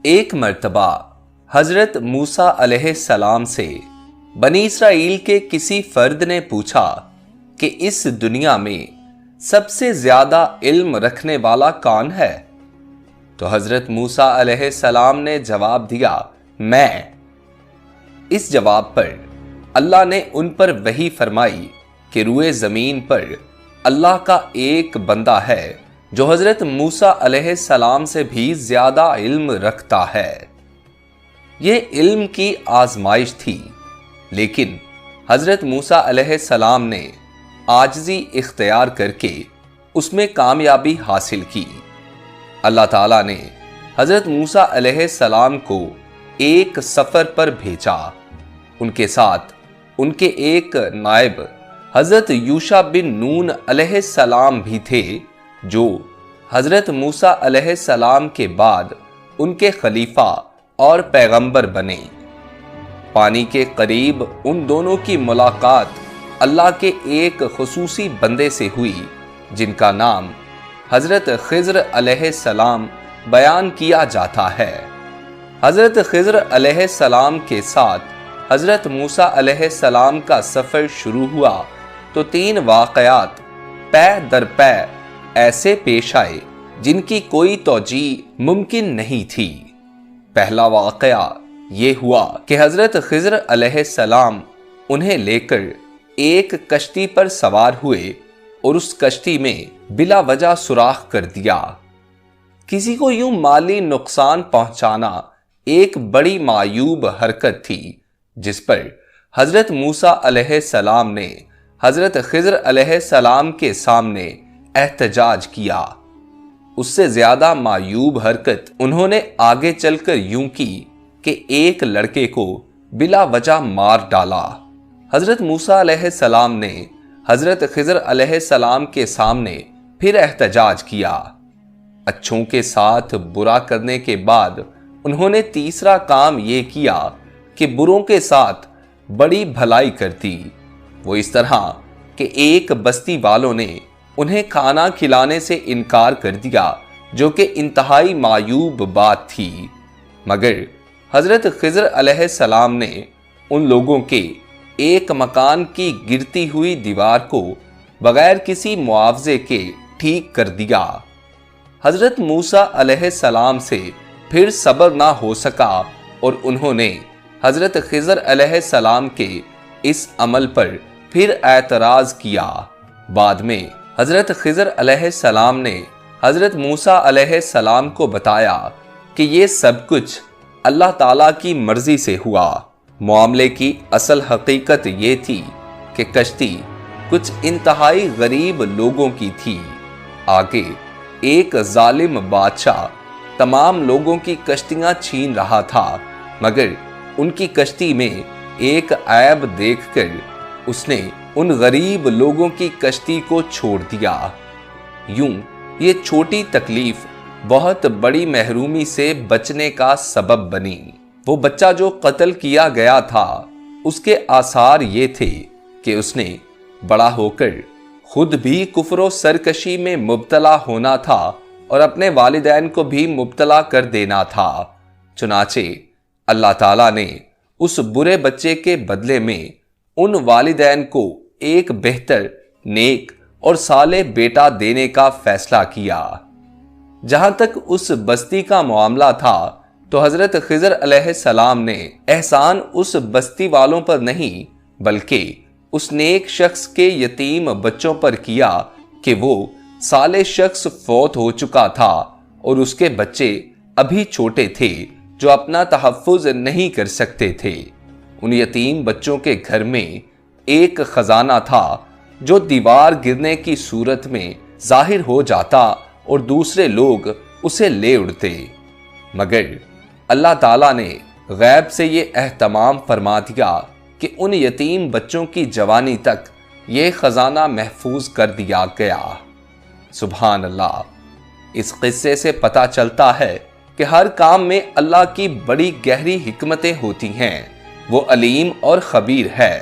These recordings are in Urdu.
ایک مرتبہ حضرت موسیٰ علیہ السلام سے بنی اسرائیل کے کسی فرد نے پوچھا کہ اس دنیا میں سب سے زیادہ علم رکھنے والا کون ہے؟ تو حضرت موسیٰ علیہ السلام نے جواب دیا، میں۔ اس جواب پر اللہ نے ان پر وحی فرمائی کہ روئے زمین پر اللہ کا ایک بندہ ہے جو حضرت موسیٰ علیہ السلام سے بھی زیادہ علم رکھتا ہے۔ یہ علم کی آزمائش تھی، لیکن حضرت موسیٰ علیہ السلام نے عاجزی اختیار کر کے اس میں کامیابی حاصل کی۔ اللہ تعالیٰ نے حضرت موسیٰ علیہ السلام کو ایک سفر پر بھیجا۔ ان کے ساتھ ان کے ایک نائب حضرت یوشع بن نون علیہ السلام بھی تھے، جو حضرت موسیٰ علیہ السلام کے بعد ان کے خلیفہ اور پیغمبر بنے۔ پانی کے قریب ان دونوں کی ملاقات اللہ کے ایک خصوصی بندے سے ہوئی جن کا نام حضرت خضر علیہ السلام بیان کیا جاتا ہے۔ حضرت خضر علیہ السلام کے ساتھ حضرت موسیٰ علیہ السلام کا سفر شروع ہوا تو 3 واقعات پے در پے ایسے پیش آئے جن کی کوئی توجیہ ممکن نہیں تھی۔ پہلا واقعہ یہ ہوا کہ حضرت خضر علیہ السلام انہیں لے کر ایک کشتی پر سوار ہوئے اور اس کشتی میں بلا وجہ سوراخ کر دیا۔ کسی کو یوں مالی نقصان پہنچانا ایک بڑی معیوب حرکت تھی، جس پر حضرت موسیٰ علیہ السلام نے حضرت خضر علیہ السلام کے سامنے احتجاج کیا۔ اس سے زیادہ معیوب حرکت انہوں نے آگے چل کر یوں کی کہ ایک لڑکے کو بلا وجہ مار ڈالا۔ حضرت موسیٰ علیہ السلام نے حضرت خضر علیہ السلام کے سامنے پھر احتجاج کیا۔ اچھوں کے ساتھ برا کرنے کے بعد انہوں نے تیسرا کام یہ کیا کہ بروں کے ساتھ بڑی بھلائی کرتی۔ وہ اس طرح کہ ایک بستی والوں نے انہیں کھانا کھلانے سے انکار کر دیا، جو کہ انتہائی معیوب بات تھی، مگر حضرت خضر علیہ السلام نے ان لوگوں کے ایک مکان کی گرتی ہوئی دیوار کو بغیر کسی معاوضے کے ٹھیک کر دیا۔ حضرت موسیٰ علیہ السلام سے پھر صبر نہ ہو سکا اور انہوں نے حضرت خضر علیہ السلام کے اس عمل پر پھر اعتراض کیا۔ بعد میں حضرت خضر علیہ السلام نے حضرت موسیٰ علیہ السلام کو بتایا کہ یہ سب کچھ اللہ تعالیٰ کی مرضی سے ہوا۔ معاملے کی اصل حقیقت یہ تھی کہ کشتی کچھ انتہائی غریب لوگوں کی تھی۔ آگے ایک ظالم بادشاہ تمام لوگوں کی کشتیاں چھین رہا تھا، مگر ان کی کشتی میں ایک عیب دیکھ کر اس نے ان غریب لوگوں کی کشتی کو چھوڑ دیا۔ یوں یہ چھوٹی تکلیف بہت بڑی محرومی سے بچنے کا سبب بنی۔ وہ بچہ جو قتل کیا گیا تھا، اس کے آثار یہ تھے کہ اس نے بڑا ہو کر خود بھی کفر و سرکشی میں مبتلا ہونا تھا اور اپنے والدین کو بھی مبتلا کر دینا تھا۔ چنانچہ اللہ تعالیٰ نے اس برے بچے کے بدلے میں ان والدین کو ایک بہتر، نیک اور صالح بیٹا دینے کا فیصلہ کیا۔ جہاں تک اس بستی کا معاملہ تھا تو حضرت خضر علیہ السلام نے احسان اس بستی والوں پر نہیں بلکہ اس نیک شخص کے یتیم بچوں پر کیا کہ وہ صالح شخص فوت ہو چکا تھا اور اس کے بچے ابھی چھوٹے تھے جو اپنا تحفظ نہیں کر سکتے تھے۔ ان یتیم بچوں کے گھر میں ایک خزانہ تھا جو دیوار گرنے کی صورت میں ظاہر ہو جاتا اور دوسرے لوگ اسے لے اڑتے، مگر اللہ تعالیٰ نے غیب سے یہ اہتمام فرما دیا کہ ان یتیم بچوں کی جوانی تک یہ خزانہ محفوظ کر دیا گیا۔ سبحان اللہ! اس قصے سے پتہ چلتا ہے کہ ہر کام میں اللہ کی بڑی گہری حکمتیں ہوتی ہیں۔ وہ علیم اور خبیر ہے۔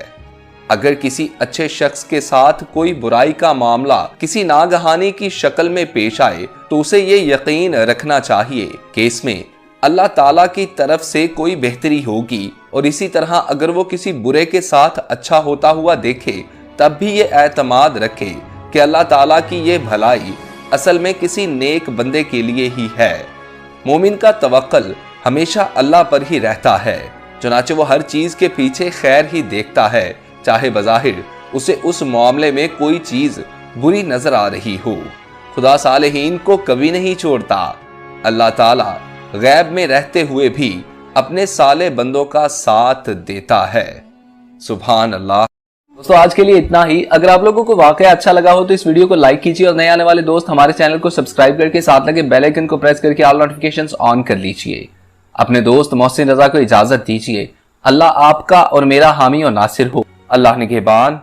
اگر کسی اچھے شخص کے ساتھ کوئی برائی کا معاملہ کسی ناگہانی کی شکل میں پیش آئے تو اسے یہ یقین رکھنا چاہیے کہ اس میں اللہ تعالیٰ کی طرف سے کوئی بہتری ہوگی، اور اسی طرح اگر وہ کسی برے کے ساتھ اچھا ہوتا ہوا دیکھے تب بھی یہ اعتماد رکھے کہ اللہ تعالیٰ کی یہ بھلائی اصل میں کسی نیک بندے کے لیے ہی ہے۔ مومن کا توکل ہمیشہ اللہ پر ہی رہتا ہے، چنانچہ وہ ہر چیز کے پیچھے خیر ہی دیکھتا ہے، چاہے بظاہر اسے اس معاملے میں کوئی چیز بری نظر آ رہی ہو۔ خدا صالحین کو کبھی نہیں چھوڑتا۔ اللہ تعالیٰ غیب میں رہتے ہوئے بھی اپنے صالح بندوں کا ساتھ دیتا ہے۔ سبحان اللہ۔ دوستو آج کے لیے اتنا ہی۔ اگر آپ لوگوں کو واقعہ اچھا لگا ہو تو اس ویڈیو کو لائک کیجیے، اور نئے آنے والے دوست ہمارے چینل کو سبسکرائب کر کے ساتھ لگے بیل آئیکن کو پریس کر کے آل نوٹیفیکیشنز آن کر لیجیے۔ اپنے دوست محسن رضا کو اجازت دیجیے۔ اللہ آپ کا اور میرا حامی اور ناصر ہو۔ اللہ نگہبان۔